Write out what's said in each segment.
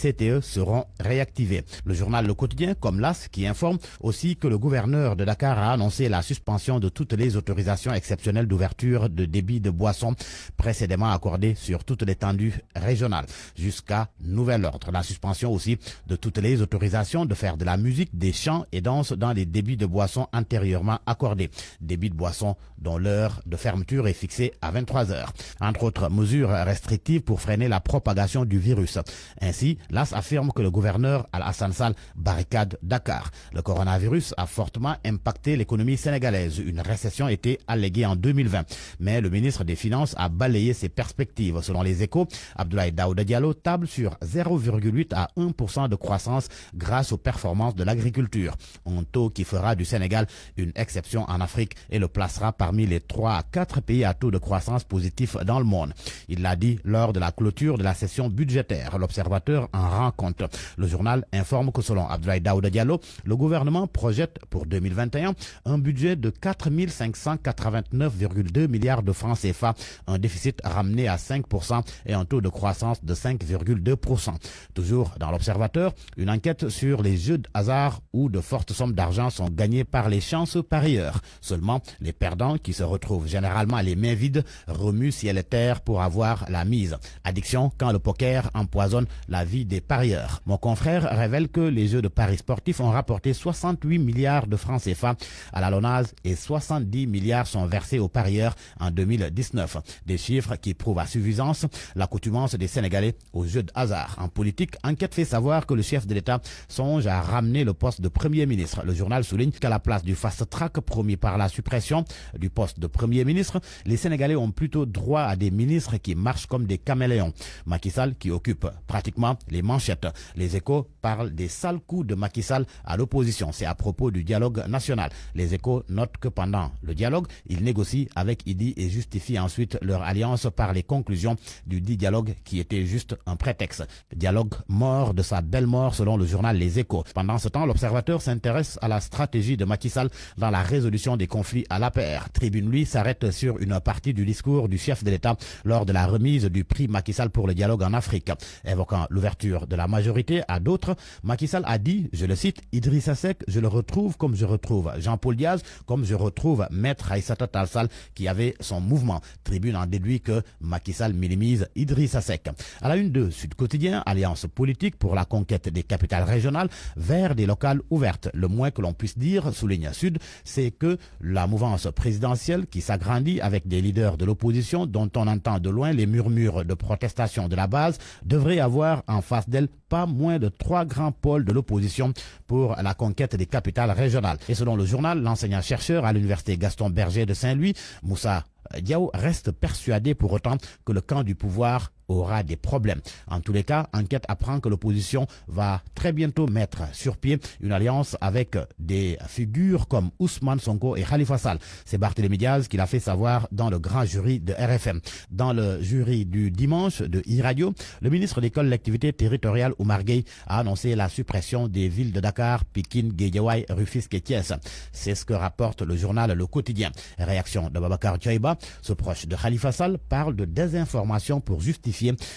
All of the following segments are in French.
CTE seront réactivés. Le journal Le Quotidien, comme l'AS, qui informe aussi que le gouverneur de Dakar a annoncé la suspension de toutes les autorisations exceptionnelles d'ouverture de débit de boissons précédemment accordées sur toute l'étendue régionale jusqu'à nouvel ordre. La suspension aussi de toutes les autorisations de faire de la musique, des chants et danses dans les débits de boissons antérieurement accordés. Débits de boissons dont l'heure de fermeture est fixée à 23 heures. Entre autres mesures restrictives pour freiner la propagation du virus. Ainsi, l'AS affirme que le gouverneur Al-Hassan Sall barricade Dakar. Le coronavirus a fortement impacté l'économie sénégalaise. Une récession était alléguée en 2020. Mais le ministre des Finances a balayé ses perspectives. Selon les Échos, Abdoulaye Daouda Diallo table sur 0,8 à 1% de croissance grâce aux performances de l'agriculture. Un taux qui fera du Sénégal une exception en Afrique et le placera parmi les 3 à 4 pays à taux de croissance positif dans le monde. Il l'a dit lors de la clôture de la session budgétaire. L'Observateur en rend compte. Le journal informe que selon Abdoulaye Daouda Diallo, le gouvernement projette pour 2021 un budget de 4 589,2 milliards de francs CFA, un déficit ramené à 5% et un taux de croissance de 5,2%. Toujours dans l'Observateur, une enquête sur les jeux de hasard où de fortes sommes d'argent sont gagnées par les chanceux parieurs. Seulement, les perdants qui se retrouvent généralement les mains vides remuent ciel et terre pour avoir la mise. Addiction quand le poker empoisonne la vie des parieurs. Mon confrère révèle que les jeux de paris sportifs ont rapporté 68 milliards de francs CFA à la LONASE et 70 milliards sont versés aux parieurs en 2019. Des chiffres qui prouvent à suffisance l'accoutumance des Sénégalais aux jeux de hasard. En politique, enquête fait savoir que le chef de l'État songe à ramener le poste de Premier ministre. Le journal souligne qu'à la place du fast-track promis par la suppression du poste de Premier ministre, les Sénégalais ont plutôt droit à des ministres qui marchent comme des caméléons. Macky Sall qui occupe pratiquement les manchettes. Les Échos parlent des sales coups de Macky Sall à l'opposition. C'est à propos du dialogue national. Les Échos notent que pendant le dialogue, ils négocient avec Idi et justifient ensuite leur alliance par les conclusions du dit dialogue qui était juste un prétexte. Dialogue mort de sa belle mort selon le journal Les Échos. Pendant ce temps, l'Observateur s'intéresse à la stratégie de Macky Sall dans la résolution des conflits à l'APR. Tribune, lui, s'arrête sur une partie du discours du chef de l'État lors de la remise du prix Macky Sall pour le dialogue en Afrique. Évoquant l'ouverture de la majorité à d'autres, Macky Sall a dit, je le cite, Idrissa Seck, je le retrouve comme je retrouve Jean-Paul Diaz, comme je retrouve Maître Aïssata Tall Sall qui avait son mouvement. Tribune en déduit que Macky Sall minimise Idrissa Seck. À la une de Sud Quotidien, alliance politique pour la conquête des capitales régionales vers des locales ouvertes. Le moins que l'on puisse dire, souligne Sud, c'est que la mouvance présidentielle qui s'agrandit avec des leaders de l'opposition dont on entend de loin les murmures de protestation de la base devrait avoir en face d'elle pas moins de 3 grands pôles de l'opposition pour la conquête des capitales régionales. Et selon le journal, l'enseignant-chercheur à l'université Gaston Berger de Saint-Louis, Moussa Diaw, reste persuadé pour autant que le camp du pouvoir aura des problèmes. En tous les cas, enquête apprend que l'opposition va très bientôt mettre sur pied une alliance avec des figures comme Ousmane Sonko et Khalifa Sall. C'est Barthélémy Diaz qui l'a fait savoir dans le grand jury de RFM. Dans le jury du dimanche de e-Radio, le ministre des collectivités territoriales Oumar Gueye a annoncé la suppression des villes de Dakar, Pikine, Guédiawaye, Rufisque et Thiès. C'est ce que rapporte le journal Le Quotidien. Réaction de Babacar Tchaïba, ce proche de Khalifa Sall, parle de désinformation pour justifier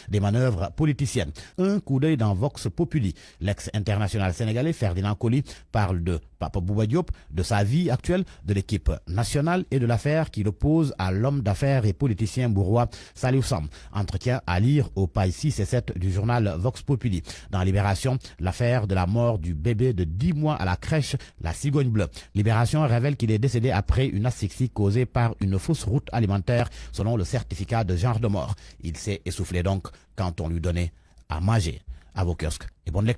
des manœuvres politiciennes. Un coup d'œil dans Vox Populi. L'ex-international sénégalais Ferdinand Coly parle de Papa Bouba Diop, de sa vie actuelle, de l'équipe nationale et de l'affaire qui l'oppose à l'homme d'affaires et politicien bourrois Salif Sam. Entretien à lire aux pages 6 et 7 du journal Vox Populi. Dans Libération, l'affaire de la mort du bébé de 10 mois à la crèche La Cigogne Bleue. Libération révèle qu'il est décédé après une asphyxie causée par une fausse route alimentaire selon le certificat de genre de mort. Il s'est essoufflé donc quand on lui donnait à manger. À vos kiosques et bonne lecture.